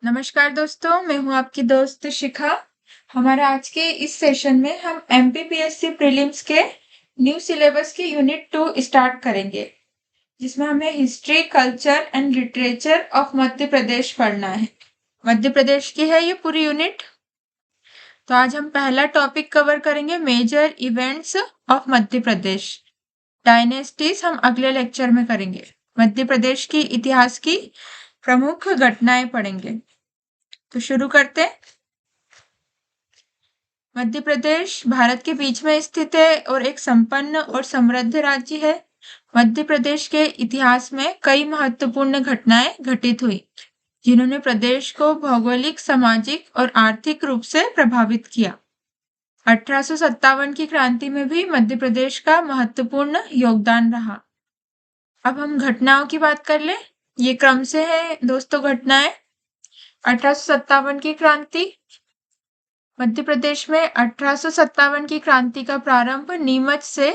नमस्कार दोस्तों, मैं हूँ आपकी दोस्त शिखा। हमारा आज के इस सेशन में हम एमपीपीएससी प्रीलिम्स के न्यू सिलेबस की यूनिट 2 स्टार्ट करेंगे, जिसमें हमें history, culture and literature of Madhya Pradesh पढ़ना है। मध्य प्रदेश की है ये पूरी यूनिट। तो आज हम पहला टॉपिक कवर करेंगे, major events of Madhya Pradesh. Dynasties हम अगले लेक्चर में करेंगे। मध्य प्रदेश की इतिहास की प्रमुख घटनाएं पढ़ेंगे। तो शुरू करते हैं। मध्य प्रदेश भारत के बीच में स्थित है और एक संपन्न और समृद्ध राज्य है। मध्य प्रदेश के इतिहास में कई महत्वपूर्ण घटनाएं घटित हुई, जिन्होंने प्रदेश को भौगोलिक, सामाजिक और आर्थिक रूप से प्रभावित किया। 1857 की क्रांति में भी मध्य प्रदेश का महत्वपूर्ण योगदान रहा। अब हम घटनाओं की बात कर ले। ये क्रम से है दोस्तों घटनाएं। 1857 की क्रांति। मध्य प्रदेश में 1857 की क्रांति का प्रारंभ नीमच से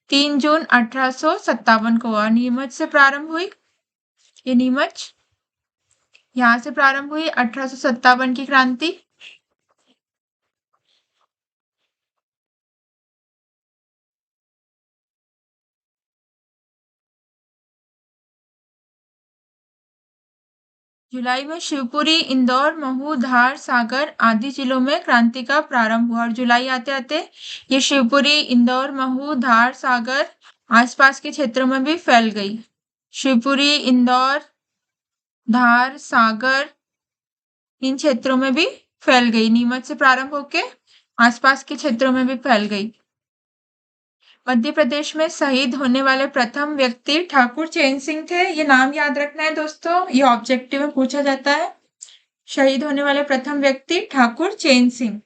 3 जून 1857 को हुआ। नीमच से प्रारंभ हुई। ये नीमच, यहाँ से प्रारंभ हुई 1857 की क्रांति। जुलाई में शिवपुरी, इंदौर, महू, धार, सागर आदि जिलों में क्रांति का प्रारंभ हुआ और जुलाई आते आते ये शिवपुरी, इंदौर, महू, धार, सागर आसपास के क्षेत्रों में भी फैल गई। शिवपुरी, इंदौर, धार, सागर इन क्षेत्रों में भी फैल गई। नीमच से प्रारंभ होके आसपास के क्षेत्रों में भी फैल गई। मध्य प्रदेश में शहीद होने वाले प्रथम व्यक्ति ठाकुर चैन सिंह थे। ये नाम याद रखना है दोस्तों, ये ऑब्जेक्टिव में पूछा जाता है। शहीद होने वाले प्रथम व्यक्ति ठाकुर चैन सिंह।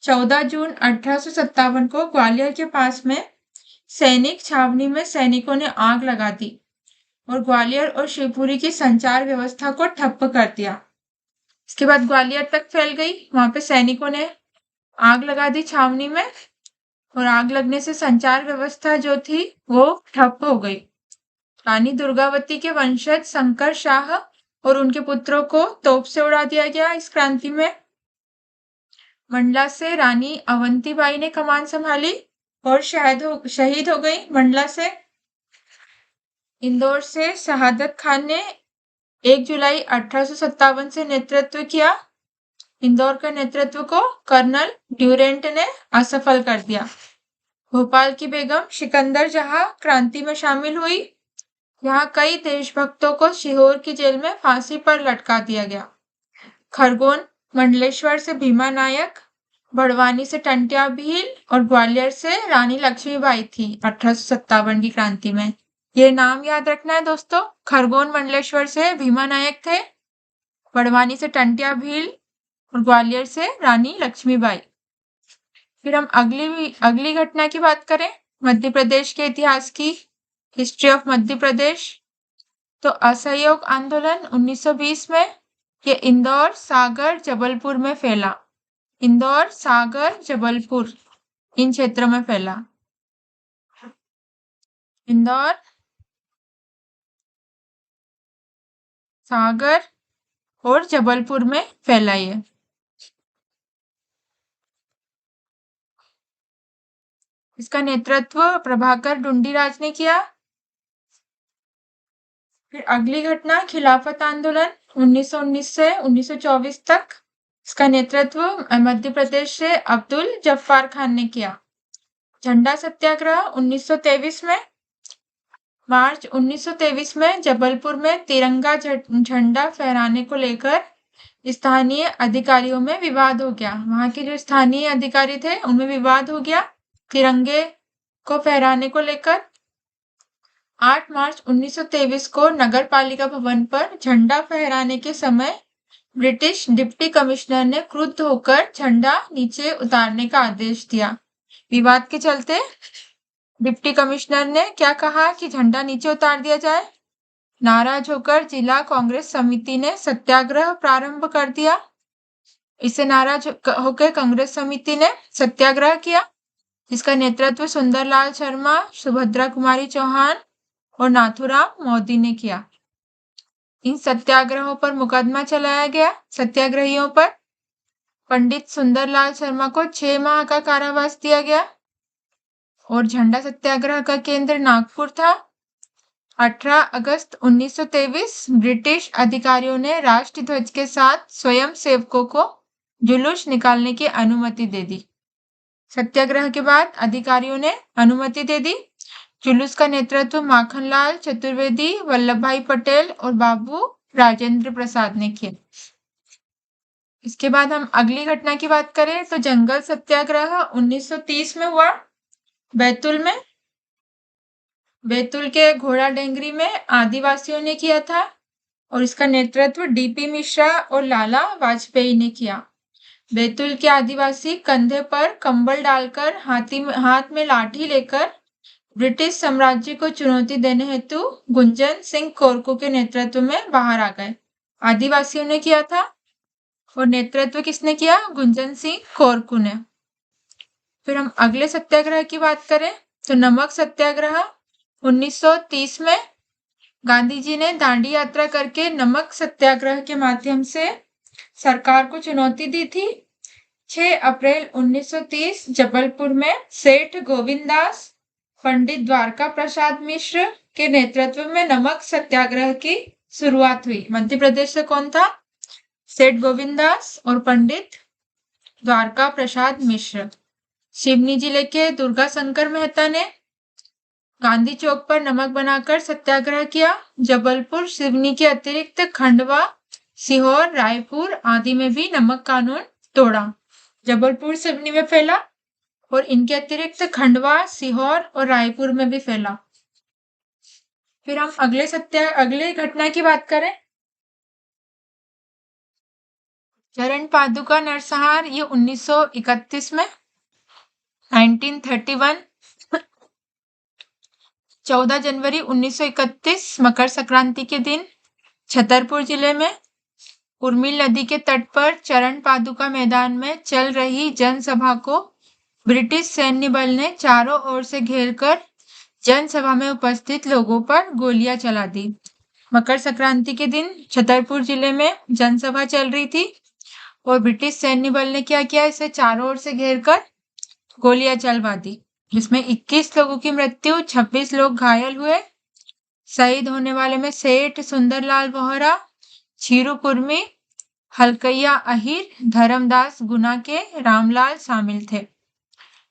14 जून 1857 को ग्वालियर के पास में सैनिक छावनी में सैनिकों ने आग लगा दी और ग्वालियर और शिवपुरी की संचार व्यवस्था को ठप्प कर दिया। इसके बाद ग्वालियर तक फैल गई। वहां पे सैनिकों ने आग लगा दी छावनी में और आग लगने से संचार व्यवस्था जो थी वो ठप हो गई। रानी दुर्गावती के वंशज शंकर शाह और उनके पुत्रों को तोप से उड़ा दिया गया। इस क्रांति में मंडला से रानी अवंतीबाई ने कमान संभाली और शहीद हो गई मंडला से। इंदौर से शहादत खान ने 1 जुलाई 1857 से नेतृत्व किया। इंदौर के नेतृत्व को कर्नल ड्यूरेंट ने असफल कर दिया। भोपाल की बेगम सिकंदर जहां क्रांति में शामिल हुई। यहाँ कई देशभक्तों को सीहोर की जेल में फांसी पर लटका दिया गया। खरगोन मंडलेश्वर से भीमा नायक, बड़वानी से टंट्या भील और ग्वालियर से रानी लक्ष्मीबाई थी 1857 की क्रांति में। ये नाम याद रखना है दोस्तों। खरगोन मंडलेश्वर से भीमा नायक थे, बड़वानी से टंट्या भील और ग्वालियर से रानी लक्ष्मीबाई। फिर हम अगली घटना की बात करें, मध्य प्रदेश के इतिहास की, हिस्ट्री ऑफ मध्य प्रदेश। तो असहयोग आंदोलन 1920 में ये इंदौर, सागर, जबलपुर में फैला। इंदौर, सागर, जबलपुर इन क्षेत्रों में फैला। इंदौर, सागर और जबलपुर में फैला ये। इसका नेतृत्व प्रभाकर ढूंढीराज ने किया। फिर अगली घटना खिलाफत आंदोलन 1919 से 1924 तक। इसका नेतृत्व मध्य प्रदेश से अब्दुल जब्बार खान ने किया। झंडा सत्याग्रह 1923 में। मार्च 1923 में जबलपुर में तिरंगा झंडा फहराने को लेकर स्थानीय अधिकारियों में विवाद हो गया। वहां के जो स्थानीय अधिकारी थे उनमें विवाद हो गया तिरंगे को फहराने को लेकर। 8 मार्च 1923 को नगर पालिका भवन पर झंडा फहराने के समय ब्रिटिश डिप्टी कमिश्नर ने क्रुद्ध होकर झंडा नीचे उतारने का आदेश दिया। विवाद के चलते डिप्टी कमिश्नर ने क्या कहा कि झंडा नीचे उतार दिया जाए। नाराज होकर जिला कांग्रेस समिति ने सत्याग्रह प्रारंभ कर दिया। इससे नाराज होकर कांग्रेस समिति ने सत्याग्रह किया, जिसका नेतृत्व सुंदरलाल शर्मा, सुभद्रा कुमारी चौहान और नाथूराम मोदी ने किया। इन सत्याग्रहों पर मुकदमा चलाया गया। सत्याग्रहियों पर पंडित सुंदरलाल शर्मा को 6 माह का कारावास दिया गया और झंडा सत्याग्रह का केंद्र नागपुर था। 18 अगस्त 1923 ब्रिटिश अधिकारियों ने राष्ट्रध्वज के साथ स्वयं सेवकों को जुलूस निकालने की अनुमति दे दी। सत्याग्रह के बाद अधिकारियों ने अनुमति दे दी। जुलूस का नेतृत्व माखनलाल चतुर्वेदी, वल्लभ भाई पटेल और बाबू राजेंद्र प्रसाद ने किया। इसके बाद हम अगली घटना की बात करें तो जंगल सत्याग्रह 1930 में हुआ बैतूल में। बैतूल के घोड़ा डेंगरी में आदिवासियों ने किया था और इसका नेतृत्व डीपी मिश्रा और लाला वाजपेयी ने किया। बैतूल के आदिवासी कंधे पर कंबल डालकर हाथ में लाठी लेकर ब्रिटिश साम्राज्य को चुनौती देने हेतु गुंजन सिंह कोरकू के नेतृत्व में बाहर आ गए। आदिवासियों ने किया था और नेतृत्व किसने किया? गुंजन सिंह कोरकू ने। फिर हम अगले सत्याग्रह की बात करें तो नमक सत्याग्रह 1930 में गांधी जी ने दांडी यात्रा करके नमक सत्याग्रह के माध्यम से सरकार को चुनौती दी थी। 6 अप्रैल 1930 जबलपुर में सेठ गोविंददास, पंडित द्वारका प्रसाद मिश्र के नेतृत्व में नमक सत्याग्रह की शुरुआत हुई। मध्य प्रदेश से कौन था? सेठ गोविंददास और पंडित द्वारका प्रसाद मिश्र। सिवनी जिले के दुर्गा शंकर मेहता ने गांधी चौक पर नमक बनाकर सत्याग्रह किया। जबलपुर, सिवनी के अतिरिक्त खंडवा, सीहोर, रायपुर आदि में भी नमक कानून तोड़ा। जबलपुर, सिवनी में फैला और इनके अतिरिक्त खंडवा, सीहोर और रायपुर में भी फैला। फिर हम अगले घटना की बात करें। चरण पादुका नरसंहार, ये 1931 में 1931 14 जनवरी 1931 मकर संक्रांति के दिन छतरपुर जिले में उर्मिल नदी के तट पर चरण पादुका मैदान में चल रही जनसभा को ब्रिटिश सैन्य बल ने चारों ओर से घेरकर जनसभा में उपस्थित लोगों पर गोलियां चला दी। मकर संक्रांति के दिन छतरपुर जिले में जनसभा चल रही थी और ब्रिटिश सैन्य बल ने क्या किया? इसे चारों ओर से घेरकर गोलियां चलवा दी, जिसमें 21 लोगों की मृत्यु, 26 लोग घायल हुए। शहीद होने वाले में सेठ सुंदरलाल बोहरा, छीरू कुर्मी, हलकैया अहिर, धर्मदास गुना के रामलाल शामिल थे।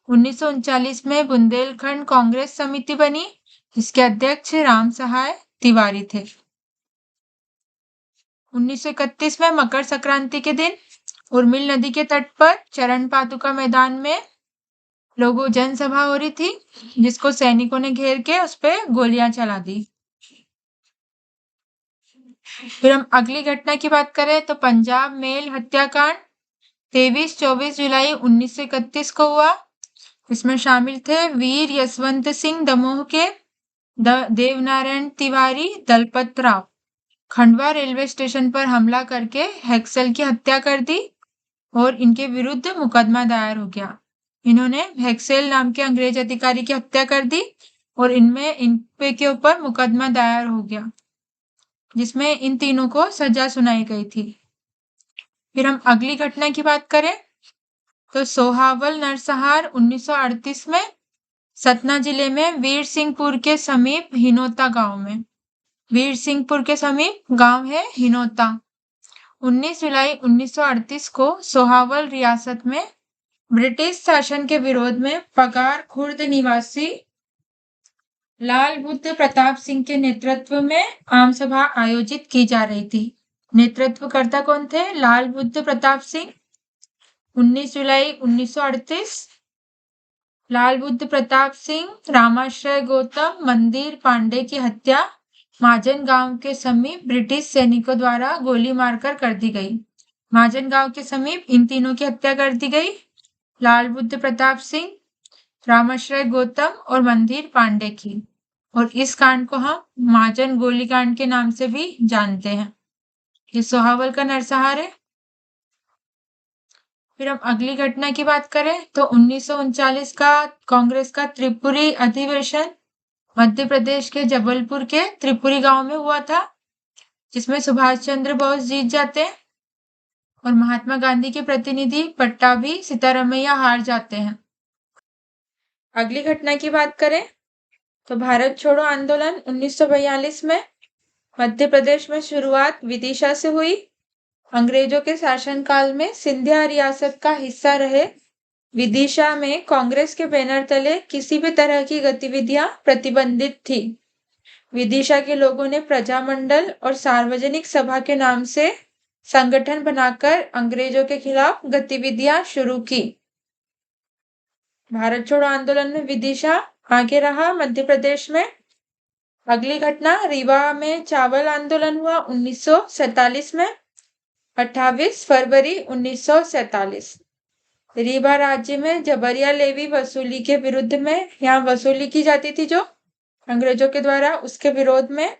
1939 में बुंदेलखंड कांग्रेस समिति बनी, जिसके अध्यक्ष राम सहाय तिवारी थे। 1931 में मकर संक्रांति के दिन उर्मिल नदी के तट पर चरण पादुका मैदान में लोगों जनसभा हो रही थी, जिसको सैनिकों ने घेर के उस पर गोलियां चला दी। फिर हम अगली घटना की बात करें तो पंजाब मेल हत्याकांड 23-24 जुलाई 1931 को हुआ। इसमें शामिल थे वीर यशवंत सिंह दमोह के, देवनारायण तिवारी, दलपत राव। खंडवा रेलवे स्टेशन पर हमला करके हेक्सेल की हत्या कर दी और इनके विरुद्ध मुकदमा दायर हो गया। इन्होंने हेक्सेल नाम के अंग्रेज अधिकारी की हत्या कर दी और इन पे के ऊपर मुकदमा दायर हो गया, जिसमें इन तीनों को सजा सुनाई गई थी। फिर हम अगली घटना की बात करें तो सोहावल नरसंहार 1938 में सतना जिले में वीर सिंहपुर के समीप हिनोता गांव में। वीर सिंहपुर के समीप गांव है हिनोता। 19 जुलाई 1938 को सोहावल रियासत में ब्रिटिश शासन के विरोध में पगार खुर्द निवासी लाल बुद्ध प्रताप सिंह के नेतृत्व में आम सभा आयोजित की जा रही थी। नेतृत्वकर्ता कौन थे? लाल बुद्ध प्रताप सिंह। 19 जुलाई 1938 लाल बुद्ध प्रताप सिंह, रामाश्रय गौतम, मंदिर पांडे की हत्या महाजन गांव के समीप ब्रिटिश सैनिकों द्वारा गोली मारकर कर दी गई। महाजन गांव के समीप इन तीनों की हत्या कर दी गई, लाल बुद्ध प्रताप सिंह, रामाश्रय गौतम और मंदिर पांडे की। और इस कांड को हम महाजन गोलीकांड के नाम से भी जानते हैं। ये सोहावल का नरसंहार है। फिर हम अगली घटना की बात करें तो 1939 का कांग्रेस का त्रिपुरी अधिवेशन मध्य प्रदेश के जबलपुर के त्रिपुरी गांव में हुआ था। जिसमें सुभाष चंद्र बोस जीत जाते हैं और महात्मा गांधी के प्रतिनिधि पट्टाभी सीतारामैया हार जाते हैं। अगली घटना की बात करें तो भारत छोड़ो आंदोलन 1942 में मध्य प्रदेश में शुरुआत विदिशा से हुई। अंग्रेजों के शासनकाल में सिंधिया रियासत का हिस्सा रहे विदिशा में कांग्रेस के बैनर तले किसी भी तरह की गतिविधियां प्रतिबंधित थी। विदिशा के लोगों ने प्रजामंडल और सार्वजनिक सभा के नाम से संगठन बनाकर अंग्रेजों के खिलाफ गतिविधियां शुरू की। भारत छोड़ो आंदोलन में विदिशा आगे रहा मध्य प्रदेश में। अगली घटना रीवा में चावल आंदोलन हुआ 1947 में 28 फरवरी 1947। रीवा राज्य में जबरिया लेवी वसूली के विरुद्ध में यहाँ वसूली की जाती थी जो अंग्रेजों के द्वारा, उसके विरोध में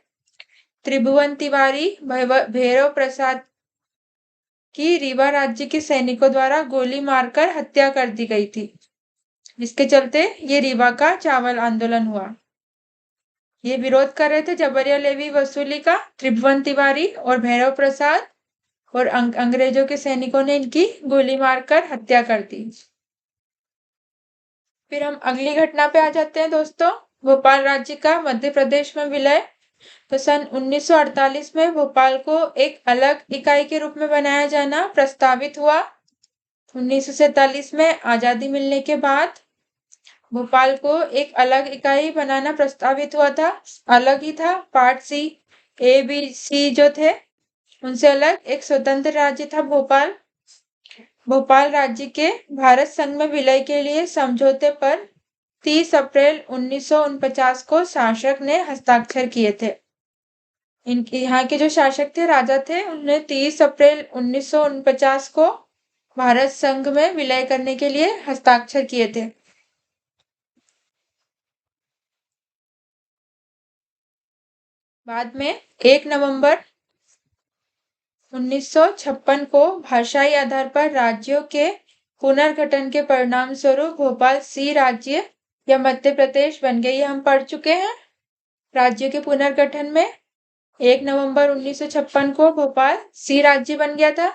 त्रिभुवन तिवारी भैरव प्रसाद की रीवा राज्य के सैनिकों द्वारा गोली मारकर हत्या कर दी गई थी, जिसके चलते ये रीवा का चावल आंदोलन हुआ। ये विरोध कर रहे थे जबरिया लेवी वसूली का त्रिभुवन तिवारी और भैरव प्रसाद, और अंग्रेजों के सैनिकों ने इनकी गोली मारकर हत्या कर दी। फिर हम अगली घटना पे आ जाते हैं दोस्तों, भोपाल राज्य का मध्य प्रदेश में विलय। तो सन 1948 में भोपाल को एक अलग इकाई के रूप में बनाया जाना प्रस्तावित हुआ। 1947 में आजादी मिलने के बाद भोपाल को एक अलग इकाई बनाना प्रस्तावित हुआ था। अलग ही था, part C, A B C जो थे उनसे अलग एक स्वतंत्र राज्य था भोपाल। भोपाल राज्य के भारत संघ में विलय के लिए समझौते पर 30 अप्रैल 1949 को शासक ने हस्ताक्षर किए थे। इनके यहाँ के जो शासक थे, राजा थे, उन्होंने 30 अप्रैल 1949 को भारत संघ में विलय करने के लिए हस्ताक्षर किए थे। बाद में 1 नवंबर 1956 को भाषाई आधार पर राज्यों के पुनर्गठन के परिणाम स्वरूप भोपाल सी राज्य या मध्य प्रदेश बन गई। हम पढ़ चुके हैं राज्यों के पुनर्गठन में 1 नवंबर 1956 को भोपाल सी राज्य बन गया था।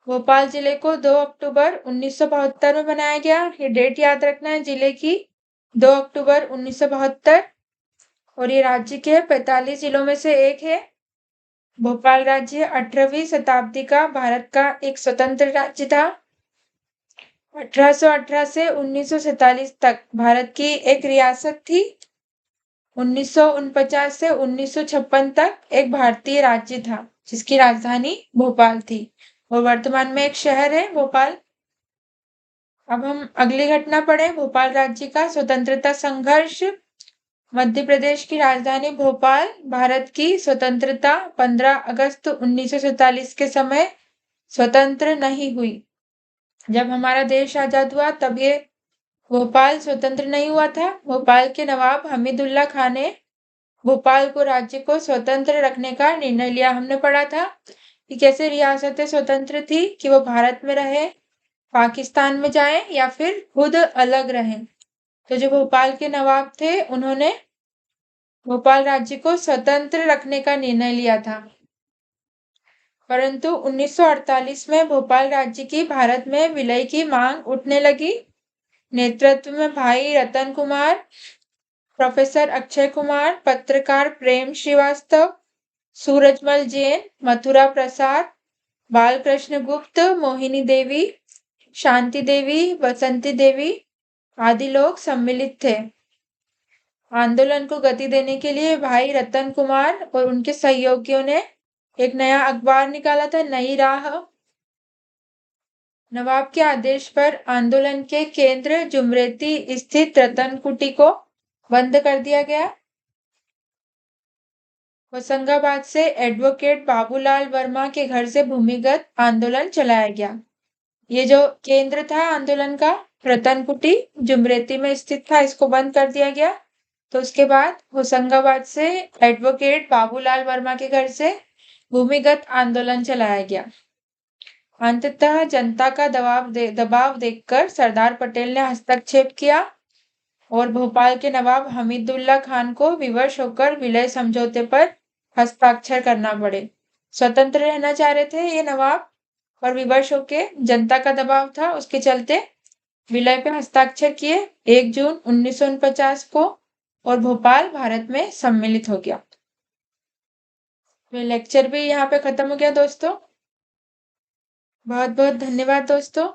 भोपाल जिले को 2 अक्टूबर 1972 में बनाया गया। ये डेट याद रखना है जिले की, 2 अक्टूबर 1972, और ये राज्य के 45 जिलों में से एक है। भोपाल राज्य 18वीं शताब्दी का भारत का एक स्वतंत्र राज्य था। 1818 से 1947 तक भारत की एक रियासत थी। 1949 से 1956 तक एक भारतीय राज्य था जिसकी राजधानी भोपाल थी, और वर्तमान में एक शहर है भोपाल। अब हम अगली घटना पढ़ें, भोपाल राज्य का स्वतंत्रता संघर्ष। मध्य प्रदेश की राजधानी भोपाल भारत की स्वतंत्रता 15 अगस्त 1947 के समय स्वतंत्र नहीं हुई। जब हमारा देश आजाद हुआ तब ये भोपाल स्वतंत्र नहीं हुआ था। भोपाल के नवाब हमीदुल्ला खान ने भोपाल को राज्य को स्वतंत्र रखने का निर्णय लिया। हमने पढ़ा था कि कैसे रियासतें स्वतंत्र थी कि वो भारत में रहे, पाकिस्तान में जाए या फिर खुद अलग रहें। तो जो भोपाल के नवाब थे उन्होंने भोपाल राज्य को स्वतंत्र रखने का निर्णय लिया था। परंतु 1948 में भोपाल राज्य की भारत में विलय की मांग उठने लगी। नेतृत्व में भाई रतन कुमार, प्रोफेसर अक्षय कुमार, पत्रकार प्रेम श्रीवास्तव, सूरजमल जैन, मथुरा प्रसाद, बालकृष्ण गुप्त, मोहिनी देवी, शांति देवी, बसंती देवी आदि लोग सम्मिलित थे। आंदोलन को गति देने के लिए भाई रतन कुमार और उनके सहयोगियों ने एक नया अखबार निकाला था, नई राह। नवाब के आदेश पर आंदोलन के केंद्र जुमरेती स्थित रतन कुटी को बंद कर दिया गया। होशंगाबाद से एडवोकेट बाबूलाल वर्मा के घर से भूमिगत आंदोलन चलाया गया। ये जो केंद्र था आंदोलन का, रतन कुटी जुमरेती में स्थित था, इसको बंद कर दिया गया। तो उसके बाद होशंगाबाद से एडवोकेट बाबूलाल वर्मा के घर से भूमिगत आंदोलन चलाया गया। अंततः जनता का दबाव देखकर सरदार पटेल ने हस्तक्षेप किया और भोपाल के नवाब हमीदुल्ला खान को विवश होकर विलय समझौते पर हस्ताक्षर करना पड़े। स्वतंत्र रहना चाह रहे थे ये नवाब और विवश होके जनता का दबाव था, उसके चलते विलय पे हस्ताक्षर किए 1 जून 1949 को और भोपाल भारत में सम्मिलित हो गया। लेक्चर भी यहाँ पे खत्म हो गया दोस्तों। बहुत बहुत धन्यवाद दोस्तों।